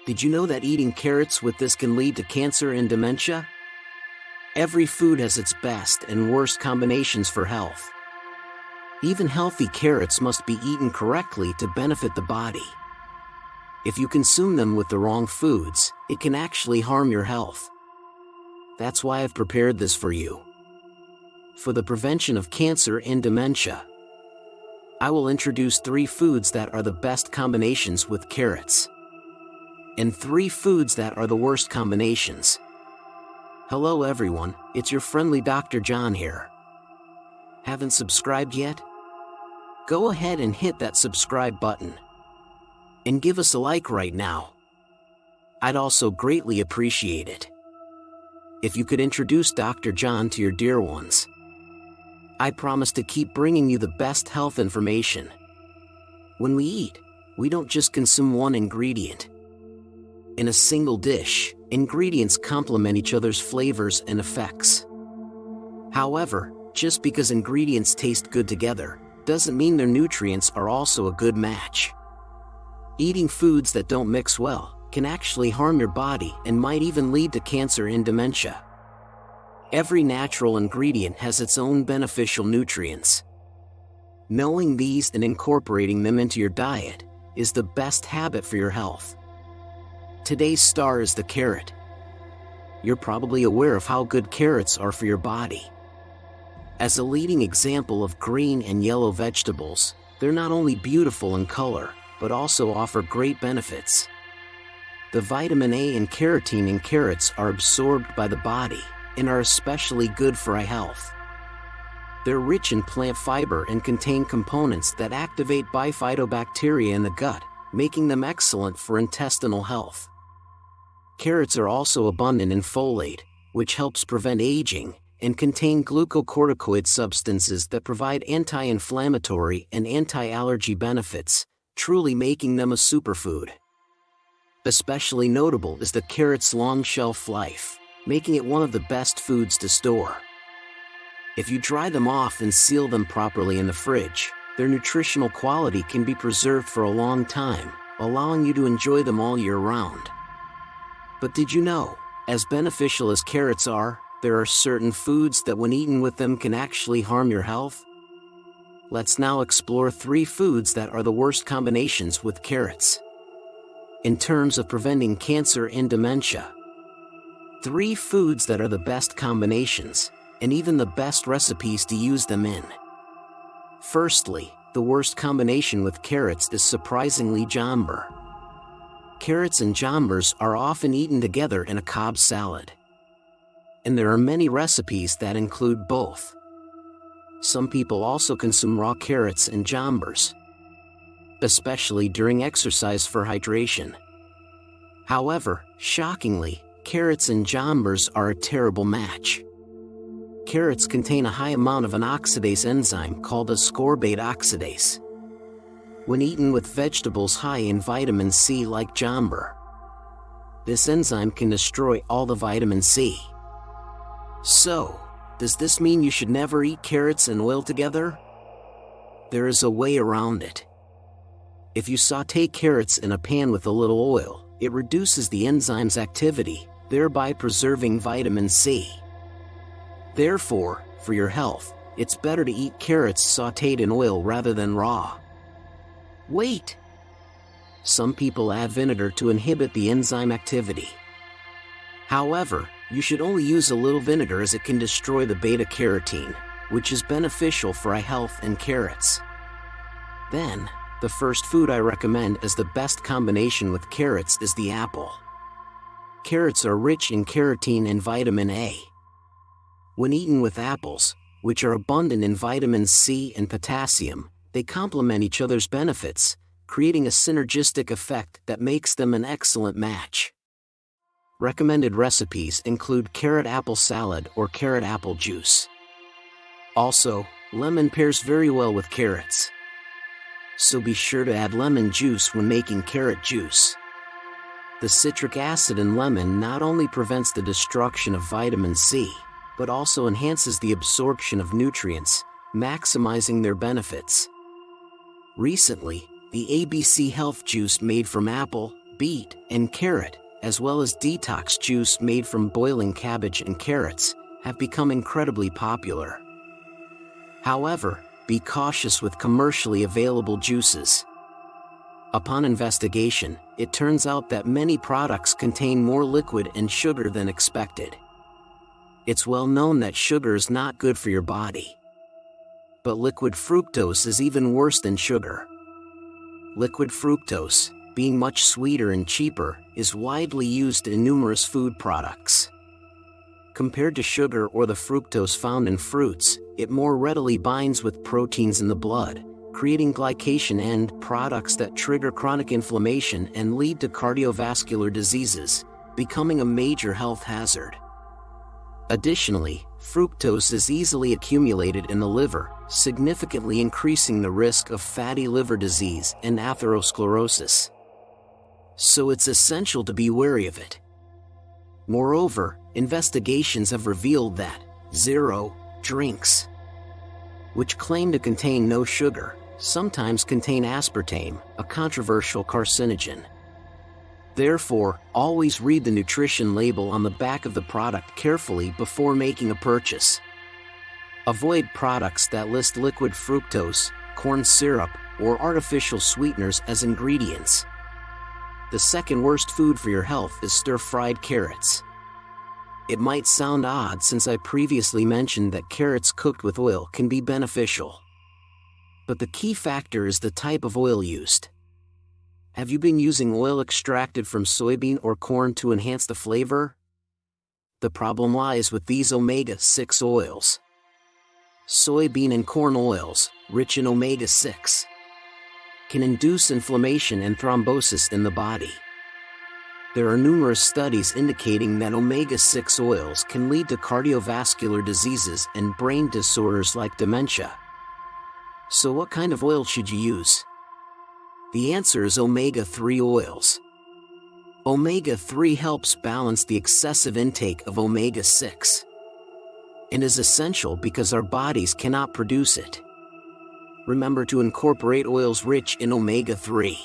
Did you know that eating carrots with this can lead to cancer and dementia? Every food has its best and worst combinations for health. Even healthy carrots must be eaten correctly to benefit the body. If you consume them with the wrong foods, it can actually harm your health. That's why I've prepared this for you. For the prevention of cancer and dementia, I will introduce 3 foods that are the best combinations with carrots, and 3 foods that are the worst combinations. Hello everyone, it's your friendly Dr. John here. Haven't subscribed yet? Go ahead and hit that subscribe button. And give us a like right now. I'd also greatly appreciate it if you could introduce Dr. John to your dear ones. I promise to keep bringing you the best health information. When we eat, we don't just consume one ingredient. In a single dish, ingredients complement each other's flavors and effects. However, just because ingredients taste good together, doesn't mean their nutrients are also a good match. Eating foods that don't mix well can actually harm your body and might even lead to cancer and dementia. Every natural ingredient has its own beneficial nutrients. Knowing these and incorporating them into your diet is the best habit for your health. Today's star is the carrot. You're probably aware of how good carrots are for your body. As a leading example of green and yellow vegetables, they're not only beautiful in color, but also offer great benefits. The vitamin A and carotene in carrots are absorbed by the body and are especially good for eye health. They're rich in plant fiber and contain components that activate bifidobacteria in the gut, making them excellent for intestinal health. Carrots are also abundant in folate, which helps prevent aging, and contain glucocorticoid substances that provide anti-inflammatory and anti-allergy benefits, truly making them a superfood. Especially notable is the carrot's long shelf life, making it one of the best foods to store. If you dry them off and seal them properly in the fridge, their nutritional quality can be preserved for a long time, allowing you to enjoy them all year round. But did you know, as beneficial as carrots are, there are certain foods that when eaten with them can actually harm your health? Let's now explore 3 foods that are the worst combinations with carrots. In terms of preventing cancer and dementia, 3 foods that are the best combinations, and even the best recipes to use them in. Firstly, the worst combination with carrots is surprisingly Jambers. Carrots and Jambers are often eaten together in a Cobb salad. And there are many recipes that include both. Some people also consume raw carrots and Jambers, especially during exercise for hydration. However, shockingly, carrots and Jambers are a terrible match. Carrots contain a high amount of an oxidase enzyme called ascorbate oxidase. When eaten with vegetables high in vitamin C like Jambers, this enzyme can destroy all the vitamin C. So, does this mean you should never eat carrots and oil together? There is a way around it. If you saute carrots in a pan with a little oil, it reduces the enzyme's activity, thereby preserving vitamin C. Therefore, for your health, it's better to eat carrots sautéed in oil rather than raw. Wait! Some people add vinegar to inhibit the enzyme activity. However, you should only use a little vinegar as it can destroy the beta-carotene, which is beneficial for eye health and carrots. Then, the first food I recommend as the best combination with carrots is the apple. Carrots are rich in carotene and vitamin A. When eaten with apples, which are abundant in vitamin C and potassium, they complement each other's benefits, creating a synergistic effect that makes them an excellent match. Recommended recipes include carrot apple salad or carrot apple juice. Also, lemon pairs very well with carrots. So be sure to add lemon juice when making carrot juice. The citric acid in lemon not only prevents the destruction of vitamin C, but also enhances the absorption of nutrients, maximizing their benefits. Recently, the ABC Health Juice made from apple, beet, and carrot, as well as detox juice made from boiling cabbage and carrots, have become incredibly popular. However, be cautious with commercially available juices. Upon investigation, it turns out that many products contain more liquid and sugar than expected. It's well known that sugar is not good for your body. But liquid fructose is even worse than sugar. Liquid fructose, being much sweeter and cheaper, is widely used in numerous food products. Compared to sugar or the fructose found in fruits, it more readily binds with proteins in the blood, creating glycation end products that trigger chronic inflammation and lead to cardiovascular diseases, becoming a major health hazard. Additionally, fructose is easily accumulated in the liver, significantly increasing the risk of fatty liver disease and atherosclerosis. So it's essential to be wary of it. Moreover, investigations have revealed that zero drinks, which claim to contain no sugar, sometimes contain aspartame, a controversial carcinogen. Therefore, always read the nutrition label on the back of the product carefully before making a purchase. Avoid products that list liquid fructose, corn syrup, or artificial sweeteners as ingredients. The second worst food for your health is stir-fried carrots. It might sound odd since I previously mentioned that carrots cooked with oil can be beneficial. But the key factor is the type of oil used. Have you been using oil extracted from soybean or corn to enhance the flavor? The problem lies with these omega-6 oils. Soybean and corn oils, rich in omega-6, can induce inflammation and thrombosis in the body. There are numerous studies indicating that omega-6 oils can lead to cardiovascular diseases and brain disorders like dementia. So what kind of oil should you use? The answer is omega-3 oils. Omega-3 helps balance the excessive intake of omega-6 and is essential because our bodies cannot produce it. Remember to incorporate oils rich in omega-3,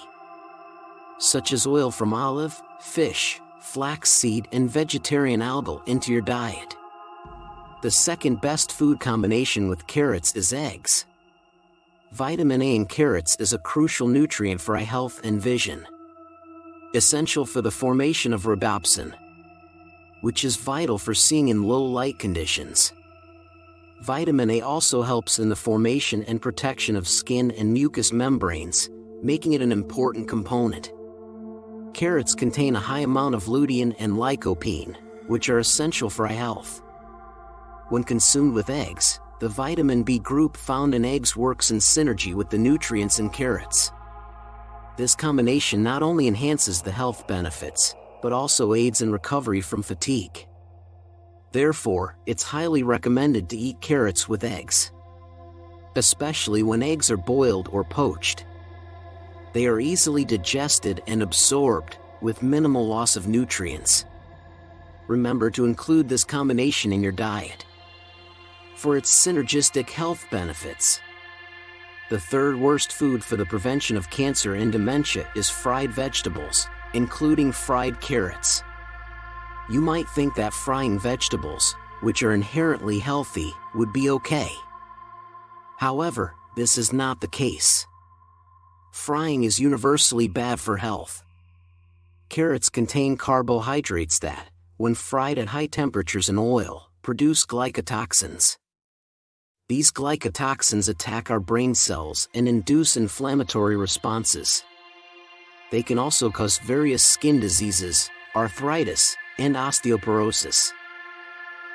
such as oil from olive, fish, flaxseed, and vegetarian algal into your diet. The second best food combination with carrots is eggs. Vitamin A in carrots is a crucial nutrient for eye health and vision, essential for the formation of rhodopsin, which is vital for seeing in low light conditions. Vitamin A also helps in the formation and protection of skin and mucous membranes, making it an important component. Carrots contain a high amount of lutein and lycopene, which are essential for eye health. When consumed with eggs, the vitamin B group found in eggs works in synergy with the nutrients in carrots. This combination not only enhances the health benefits, but also aids in recovery from fatigue. Therefore, it's highly recommended to eat carrots with eggs, especially when eggs are boiled or poached. They are easily digested and absorbed, with minimal loss of nutrients. Remember to include this combination in your diet for its synergistic health benefits. The third worst food for the prevention of cancer and dementia is fried vegetables, including fried carrots. You might think that frying vegetables, which are inherently healthy, would be okay. However, this is not the case. Frying is universally bad for health. Carrots contain carbohydrates that, when fried at high temperatures in oil, produce glycotoxins. These glycotoxins attack our brain cells and induce inflammatory responses. They can also cause various skin diseases, arthritis, and osteoporosis.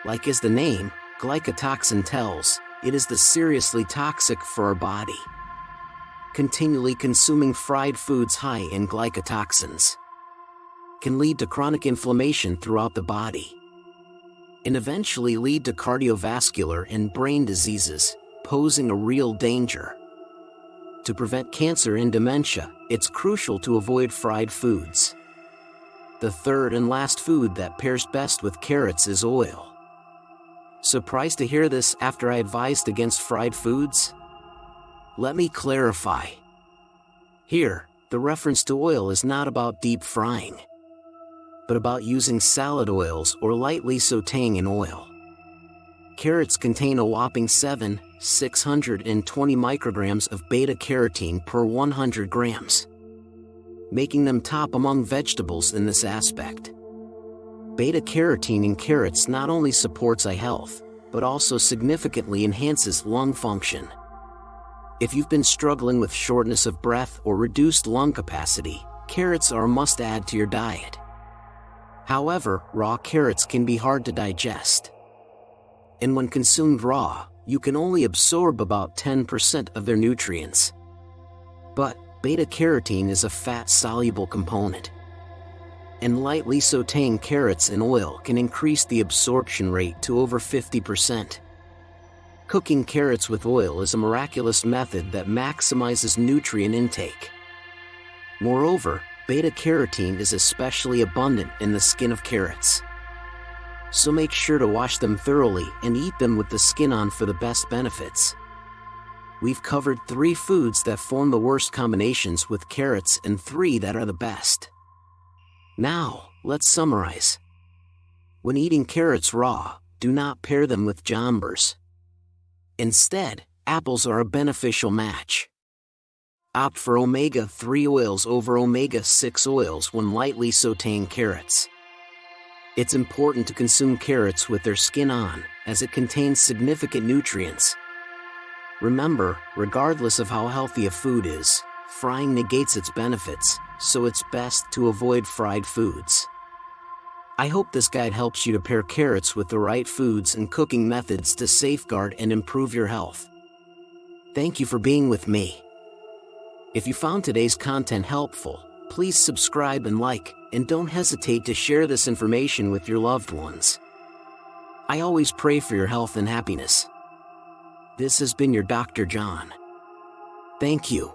Like as the name, glycotoxin tells, it is seriously toxic for our body. Continually consuming fried foods high in glycotoxins can lead to chronic inflammation throughout the body and eventually lead to cardiovascular and brain diseases, posing a real danger. To prevent cancer and dementia, it's crucial to avoid fried foods. The third and last food that pairs best with carrots is oil. Surprised to hear this after I advised against fried foods? Let me clarify. Here, the reference to oil is not about deep frying, but about using salad oils or lightly sautéing in oil. Carrots contain a whopping 620 micrograms of beta-carotene per 100 grams, making them top among vegetables in this aspect. Beta-carotene in carrots not only supports eye health, but also significantly enhances lung function. If you've been struggling with shortness of breath or reduced lung capacity, carrots are a must-add to your diet. However, raw carrots can be hard to digest. And when consumed raw, you can only absorb about 10% of their nutrients. But beta-carotene is a fat-soluble component, and lightly sautéing carrots in oil can increase the absorption rate to over 50%. Cooking carrots with oil is a miraculous method that maximizes nutrient intake. Moreover, beta-carotene is especially abundant in the skin of carrots. So make sure to wash them thoroughly and eat them with the skin on for the best benefits. We've covered 3 foods that form the worst combinations with carrots and 3 that are the best. Now, let's summarize. When eating carrots raw, do not pair them with Jambers. Instead, apples are a beneficial match. Opt for omega-3 oils over omega-6 oils when lightly sautéing carrots. It's important to consume carrots with their skin on, as it contains significant nutrients. Remember, regardless of how healthy a food is, frying negates its benefits, so it's best to avoid fried foods. I hope this guide helps you to pair carrots with the right foods and cooking methods to safeguard and improve your health. Thank you for being with me. If you found today's content helpful, please subscribe and like, and don't hesitate to share this information with your loved ones. I always pray for your health and happiness. This has been your Dr. John. Thank you.